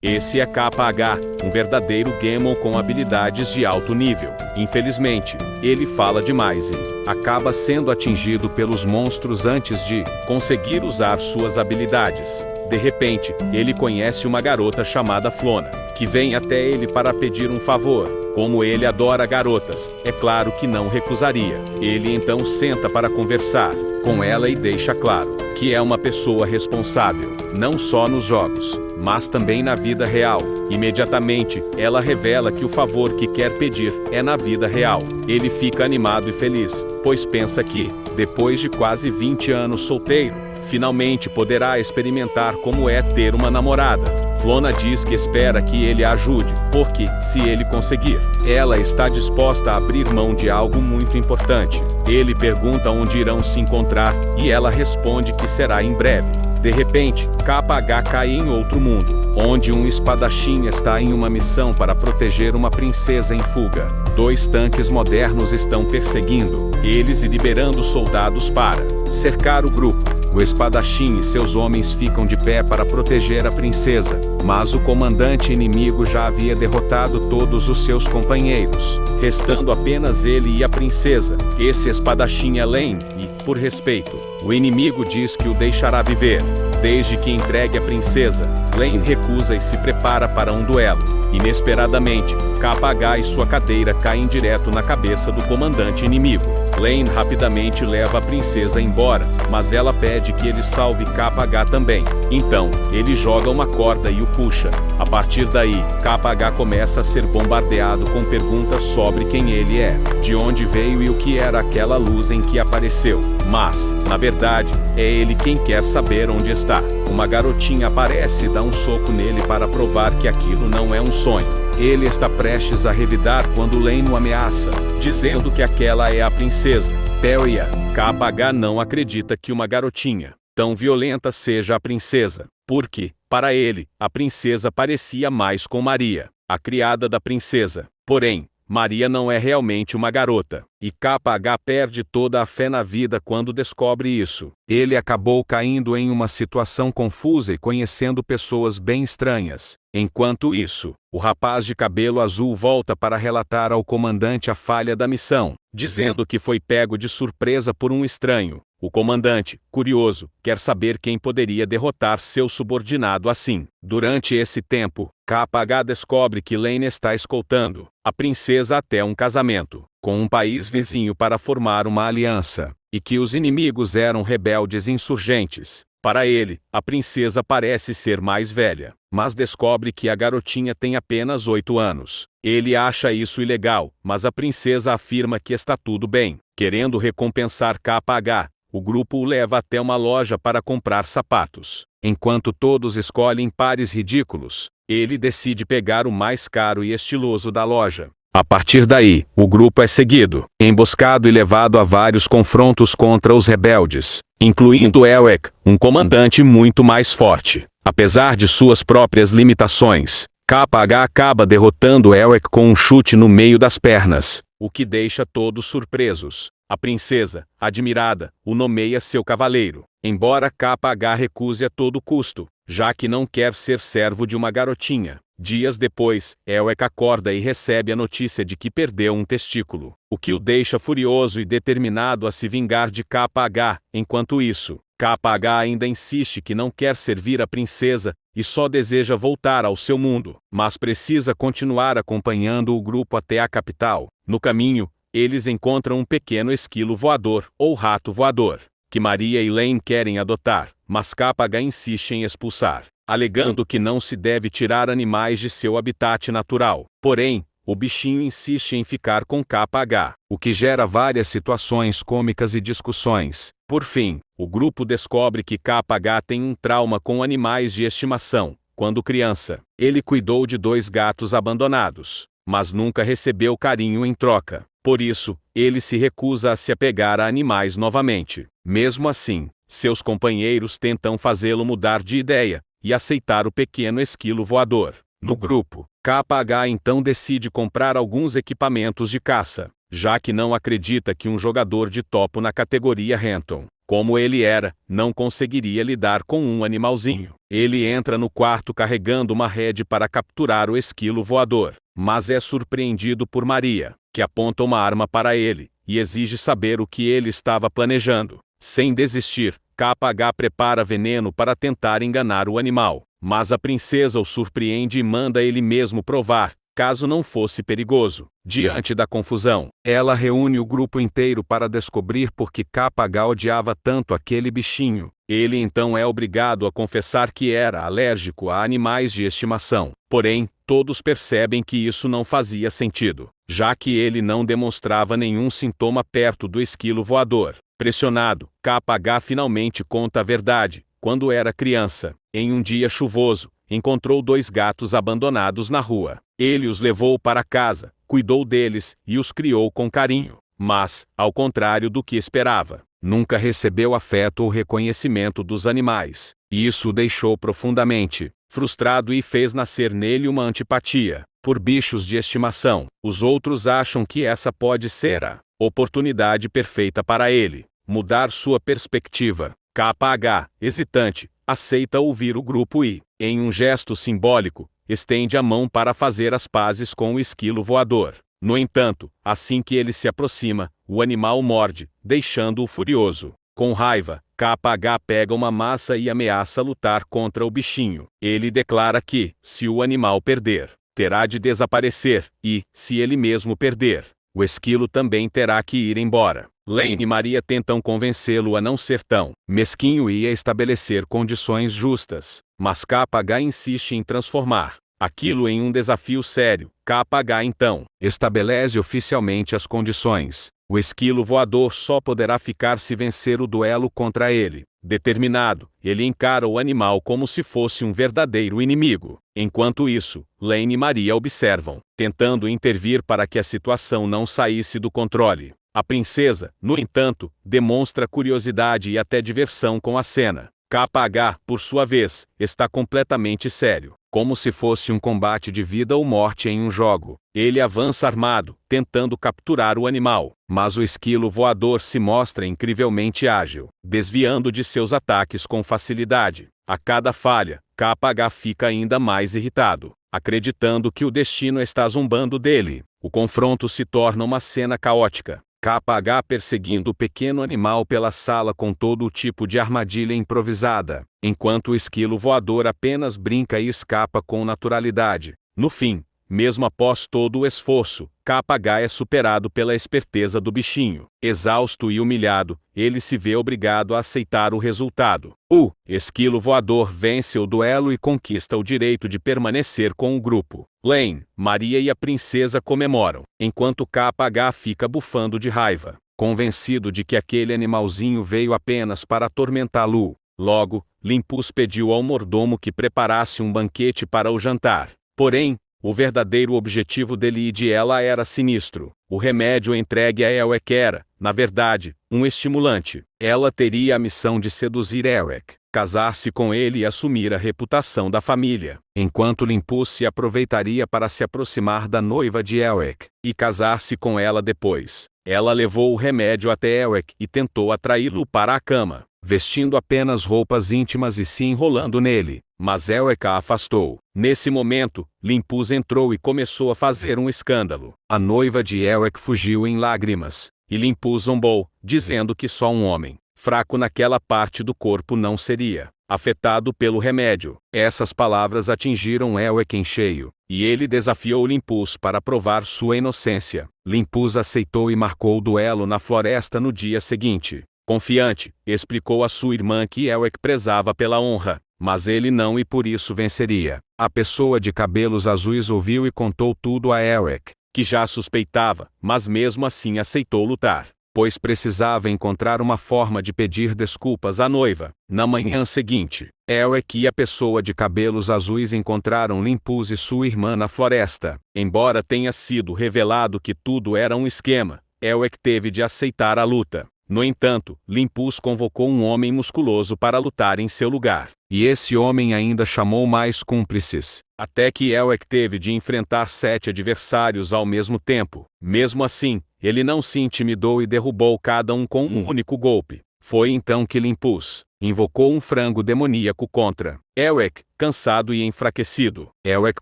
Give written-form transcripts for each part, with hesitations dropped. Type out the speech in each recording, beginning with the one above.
Esse é KH, um verdadeiro Gaemon com habilidades de alto nível. Infelizmente, ele fala demais e acaba sendo atingido pelos monstros antes de conseguir usar suas habilidades. De repente, ele conhece uma garota chamada Flona, que vem até ele para pedir um favor. Como ele adora garotas, é claro que não recusaria. Ele então senta para conversar com ela e deixa claro que é uma pessoa responsável, não só nos jogos, mas também na vida real. Imediatamente, ela revela que o favor que quer pedir é na vida real. Ele fica animado e feliz, pois pensa que, depois de quase 20 anos solteiro, finalmente poderá experimentar como é ter uma namorada. Flona diz que espera que ele a ajude, porque, se ele conseguir, ela está disposta a abrir mão de algo muito importante. Ele pergunta onde irão se encontrar, e ela responde que será em breve. De repente, KH cai em outro mundo, onde um espadachim está em uma missão para proteger uma princesa em fuga. 2 tanques modernos estão perseguindo eles e liberando soldados para cercar o grupo. O espadachim e seus homens ficam de pé para proteger a princesa, mas o comandante inimigo já havia derrotado todos os seus companheiros, restando apenas ele e a princesa. Esse espadachim é Lane e, por respeito, o inimigo diz que o deixará viver, desde que entregue a princesa. Lane recusa e se prepara para um duelo. Inesperadamente, KH e sua cadeira caem direto na cabeça do comandante inimigo. Lane rapidamente leva a princesa embora, mas ela pede que ele salve KH também. Então, ele joga uma corda e o puxa. A partir daí, KH começa a ser bombardeado com perguntas sobre quem ele é, de onde veio e o que era aquela luz em que apareceu. Mas, na verdade, é ele quem quer saber onde está. Uma garotinha aparece e dá um soco nele para provar que aquilo não é um sonho. Ele está prestes a revidar quando Lane o ameaça, dizendo que aquela é a princesa, Peria. KH não acredita que uma garotinha tão violenta seja a princesa, porque, para ele, a princesa parecia mais com Maria, a criada da princesa. Porém, Maria não é realmente uma garota, e KH perde toda a fé na vida quando descobre isso. Ele acabou caindo em uma situação confusa e conhecendo pessoas bem estranhas. Enquanto isso, o rapaz de cabelo azul volta para relatar ao comandante a falha da missão, dizendo que foi pego de surpresa por um estranho. O comandante, curioso, quer saber quem poderia derrotar seu subordinado assim. Durante esse tempo, KH descobre que Lane está escoltando a princesa até um casamento com um país vizinho para formar uma aliança, e que os inimigos eram rebeldes insurgentes. Para ele, a princesa parece ser mais velha, mas descobre que a garotinha tem apenas 8 anos. Ele acha isso ilegal, mas a princesa afirma que está tudo bem. Querendo recompensar KH, o grupo o leva até uma loja para comprar sapatos. Enquanto todos escolhem pares ridículos, ele decide pegar o mais caro e estiloso da loja. A partir daí, o grupo é seguido, emboscado e levado a vários confrontos contra os rebeldes, incluindo Elric, um comandante muito mais forte. Apesar de suas próprias limitações, KH acaba derrotando Elric com um chute no meio das pernas, o que deixa todos surpresos. A princesa, admirada, o nomeia seu cavaleiro, embora KH recuse a todo custo, já que não quer ser servo de uma garotinha. Dias depois, Elric acorda e recebe a notícia de que perdeu um testículo, o que o deixa furioso e determinado a se vingar de KH. Enquanto isso, KH ainda insiste que não quer servir a princesa e só deseja voltar ao seu mundo, mas precisa continuar acompanhando o grupo até a capital. No caminho, eles encontram um pequeno esquilo voador, ou rato voador, que Maria e Lane querem adotar, mas KH insiste em expulsar, alegando que não se deve tirar animais de seu habitat natural. Porém, o bichinho insiste em ficar com KH, o que gera várias situações cômicas e discussões. Por fim, o grupo descobre que KH tem um trauma com animais de estimação. Quando criança, ele cuidou de 2 gatos abandonados, mas nunca recebeu carinho em troca. Por isso, ele se recusa a se apegar a animais novamente. Mesmo assim, seus companheiros tentam fazê-lo mudar de ideia e aceitar o pequeno esquilo voador. No grupo, KH então decide comprar alguns equipamentos de caça, já que não acredita que um jogador de topo na categoria Renton, como ele era, não conseguiria lidar com um animalzinho. Ele entra no quarto carregando uma rede para capturar o esquilo voador, mas é surpreendido por Maria, que aponta uma arma para ele, e exige saber o que ele estava planejando. Sem desistir, KH prepara veneno para tentar enganar o animal, mas a princesa o surpreende e manda ele mesmo provar, caso não fosse perigoso. Diante da confusão, ela reúne o grupo inteiro para descobrir por que KH odiava tanto aquele bichinho. Ele então é obrigado a confessar que era alérgico a animais de estimação. Porém, todos percebem que isso não fazia sentido, já que ele não demonstrava nenhum sintoma perto do esquilo voador. Pressionado, KH finalmente conta a verdade. Quando era criança, em um dia chuvoso, encontrou 2 gatos abandonados na rua. Ele os levou para casa, cuidou deles e os criou com carinho. Mas, ao contrário do que esperava, nunca recebeu afeto ou reconhecimento dos animais. Isso o deixou profundamente frustrado e fez nascer nele uma antipatia por bichos de estimação. Os outros acham que essa pode ser a oportunidade perfeita para ele mudar sua perspectiva. KH, hesitante, aceita ouvir o grupo e, em um gesto simbólico, estende a mão para fazer as pazes com o esquilo voador. No entanto, assim que ele se aproxima, o animal morde, deixando-o furioso. Com raiva, KH pega uma massa e ameaça lutar contra o bichinho. Ele declara que, se o animal perder, terá de desaparecer, e, se ele mesmo perder, o esquilo também terá que ir embora. Lane e Maria tentam convencê-lo a não ser tão mesquinho e a estabelecer condições justas, mas KH insiste em transformar aquilo em um desafio sério. KH então estabelece oficialmente as condições. O esquilo voador só poderá ficar se vencer o duelo contra ele. Determinado, ele encara o animal como se fosse um verdadeiro inimigo. Enquanto isso, Lane e Maria observam, tentando intervir para que a situação não saísse do controle. A princesa, no entanto, demonstra curiosidade e até diversão com a cena. KH, por sua vez, está completamente sério, como se fosse um combate de vida ou morte em um jogo. Ele avança armado, tentando capturar o animal, mas o esquilo voador se mostra incrivelmente ágil, desviando de seus ataques com facilidade. A cada falha, KH fica ainda mais irritado, acreditando que o destino está zombando dele. O confronto se torna uma cena caótica. KH perseguindo o pequeno animal pela sala com todo o tipo de armadilha improvisada, enquanto o esquilo voador apenas brinca e escapa com naturalidade. No fim, mesmo após todo o esforço, KH é superado pela esperteza do bichinho. Exausto e humilhado, ele se vê obrigado a aceitar o resultado. O esquilo voador vence o duelo e conquista o direito de permanecer com o grupo. Lane, Maria e a princesa comemoram, enquanto KH fica bufando de raiva, convencido de que aquele animalzinho veio apenas para atormentá-lo. Logo, Limpus pediu ao mordomo que preparasse um banquete para o jantar. Porém, o verdadeiro objetivo dele e de ela era sinistro. O remédio entregue a Elwek era, na verdade, um estimulante. Ela teria a missão de seduzir Elwek, casar-se com ele e assumir a reputação da família, enquanto Limpus se aproveitaria para se aproximar da noiva de Elwek e casar-se com ela depois. Ela levou o remédio até Elwek e tentou atraí-lo para a cama, vestindo apenas roupas íntimas e se enrolando nele, mas Elwek a afastou. Nesse momento, Limpus entrou e começou a fazer um escândalo. A noiva de Elwek fugiu em lágrimas, e Limpus zombou, dizendo que só um homem fraco naquela parte do corpo não seria afetado pelo remédio. Essas palavras atingiram Elwek em cheio, e ele desafiou Limpus para provar sua inocência. Limpus aceitou e marcou o duelo na floresta no dia seguinte. Confiante, explicou a sua irmã que Elwek prezava pela honra, mas ele não e por isso venceria. A pessoa de cabelos azuis ouviu e contou tudo a Elwek, que já suspeitava, mas mesmo assim aceitou lutar, pois precisava encontrar uma forma de pedir desculpas à noiva. Na manhã seguinte, Elwek e a pessoa de cabelos azuis encontraram Limpus e sua irmã na floresta. Embora tenha sido revelado que tudo era um esquema, Elwek teve de aceitar a luta. No entanto, Limpus convocou um homem musculoso para lutar em seu lugar, e esse homem ainda chamou mais cúmplices, até que Elwek teve de enfrentar 7 adversários ao mesmo tempo. Mesmo assim, ele não se intimidou e derrubou cada um com um único golpe. Foi então que Limpus invocou um frango demoníaco contra Elric. Cansado e enfraquecido, Elric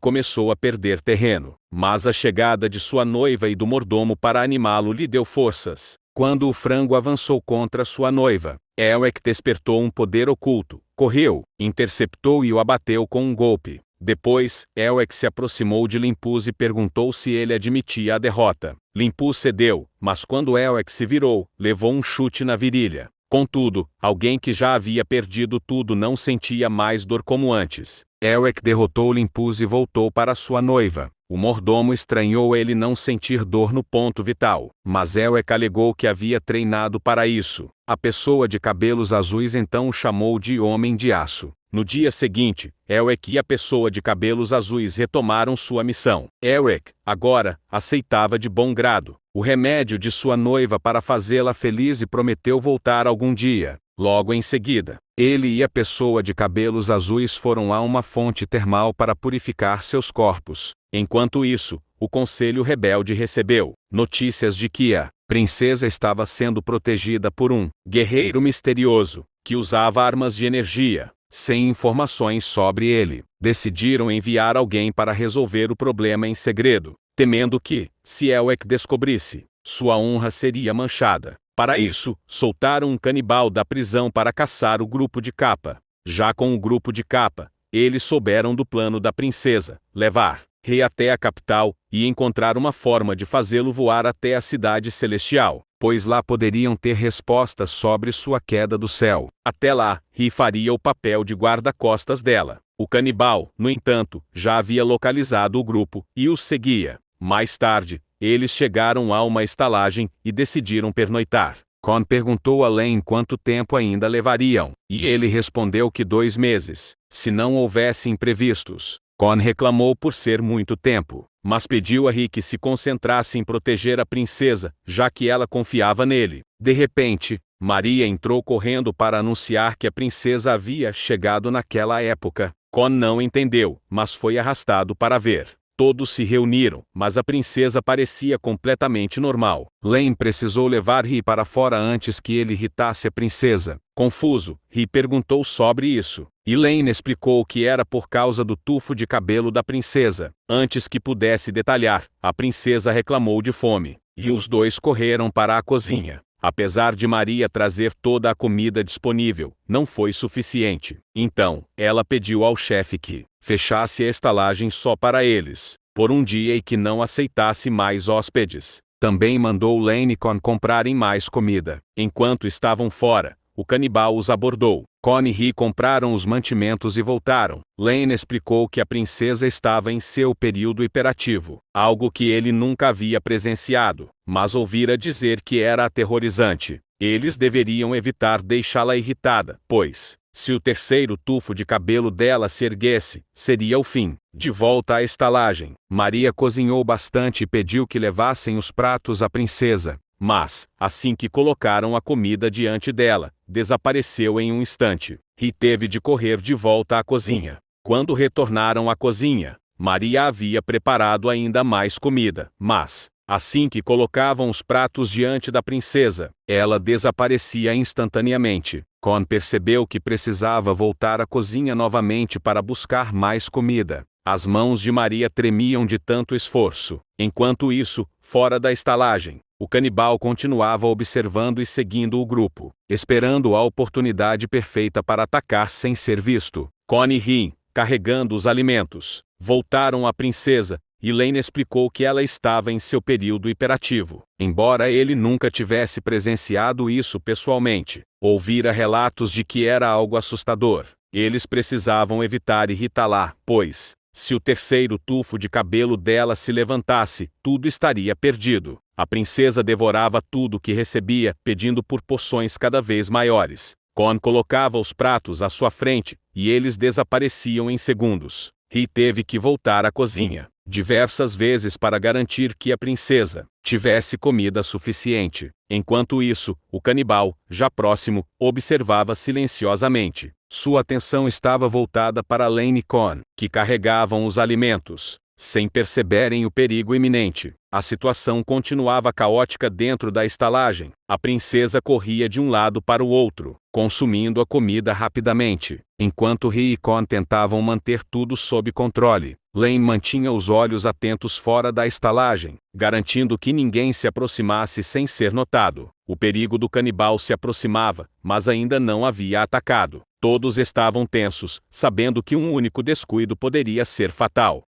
começou a perder terreno, mas a chegada de sua noiva e do mordomo para animá-lo lhe deu forças. Quando o frango avançou contra sua noiva, Elric despertou um poder oculto, correu, interceptou e o abateu com um golpe. Depois, Elric se aproximou de Limpus e perguntou se ele admitia a derrota. Limpus cedeu, mas quando Elric se virou, levou um chute na virilha. Contudo, alguém que já havia perdido tudo não sentia mais dor como antes. Elric derrotou Limpus e voltou para sua noiva. O mordomo estranhou ele não sentir dor no ponto vital, mas Elric alegou que havia treinado para isso. A pessoa de cabelos azuis então o chamou de Homem de Aço. No dia seguinte, Elric e a pessoa de cabelos azuis retomaram sua missão. Elric, agora, aceitava de bom grado o remédio de sua noiva para fazê-la feliz e prometeu voltar algum dia. Logo em seguida, ele e a pessoa de cabelos azuis foram a uma fonte termal para purificar seus corpos. Enquanto isso, o Conselho Rebelde recebeu notícias de que a princesa estava sendo protegida por um guerreiro misterioso, que usava armas de energia. Sem informações sobre ele, decidiram enviar alguém para resolver o problema em segredo, temendo que, se Elric descobrisse, sua honra seria manchada. Para isso, soltaram um canibal da prisão para caçar o grupo de Capa. Já com o grupo de Capa, eles souberam do plano da princesa, levar Rei até a capital e encontrar uma forma de fazê-lo voar até a cidade celestial, pois lá poderiam ter respostas sobre sua queda do céu. Até lá, Rei faria o papel de guarda-costas dela. O canibal, no entanto, já havia localizado o grupo e os seguia. Mais tarde, eles chegaram a uma estalagem e decidiram pernoitar. Con perguntou a Len quanto tempo ainda levariam, e ele respondeu que 2 meses, se não houvesse imprevistos. Con reclamou por ser muito tempo, mas pediu a Rei que se concentrasse em proteger a princesa, já que ela confiava nele. De repente, Maria entrou correndo para anunciar que a princesa havia chegado naquela época. Con não entendeu, mas foi arrastado para ver. Todos se reuniram, mas a princesa parecia completamente normal. Len precisou levar Rei para fora antes que ele irritasse a princesa. Confuso, Rei perguntou sobre isso, e Len explicou que era por causa do tufo de cabelo da princesa. Antes que pudesse detalhar, a princesa reclamou de fome, e os dois correram para a cozinha. Apesar de Maria trazer toda a comida disponível, não foi suficiente. Então, ela pediu ao chefe que fechasse a estalagem só para eles, por um dia e que não aceitasse mais hóspedes. Também mandou Len e Con comprarem mais comida. Enquanto estavam fora, o canibal os abordou. Con e Rei compraram os mantimentos e voltaram. Len explicou que a princesa estava em seu período hiperativo, algo que ele nunca havia presenciado, mas ouvira dizer que era aterrorizante. Eles deveriam evitar deixá-la irritada, pois, se o terceiro tufo de cabelo dela se erguesse, seria o fim. De volta à estalagem, Maria cozinhou bastante e pediu que levassem os pratos à princesa. Mas, assim que colocaram a comida diante dela, desapareceu em um instante. Rei teve de correr de volta à cozinha. Quando retornaram à cozinha, Maria havia preparado ainda mais comida, mas, assim que colocavam os pratos diante da princesa, ela desaparecia instantaneamente. Con percebeu que precisava voltar à cozinha novamente para buscar mais comida. As mãos de Maria tremiam de tanto esforço. Enquanto isso, fora da estalagem, o canibal continuava observando e seguindo o grupo, esperando a oportunidade perfeita para atacar sem ser visto. Con e Rei, carregando os alimentos, voltaram à princesa, e Len explicou que ela estava em seu período hiperativo. Embora ele nunca tivesse presenciado isso pessoalmente, ouvira relatos de que era algo assustador. Eles precisavam evitar irritá-la, pois, se o terceiro tufo de cabelo dela se levantasse, tudo estaria perdido. A princesa devorava tudo que recebia, pedindo por porções cada vez maiores. Con colocava os pratos à sua frente, e eles desapareciam em segundos. Rei teve que voltar à cozinha diversas vezes para garantir que a princesa tivesse comida suficiente. Enquanto isso, o canibal, já próximo, observava silenciosamente. Sua atenção estava voltada para Len e Con, que carregavam os alimentos. sem perceberem o perigo iminente. A situação continuava caótica dentro da estalagem. A princesa corria de um lado para o outro, consumindo a comida rapidamente, enquanto Ri e Kon tentavam manter tudo sob controle. Lane mantinha os olhos atentos fora da estalagem, garantindo que ninguém se aproximasse sem ser notado. O perigo do canibal se aproximava, mas ainda não havia atacado. Todos estavam tensos, sabendo que um único descuido poderia ser fatal.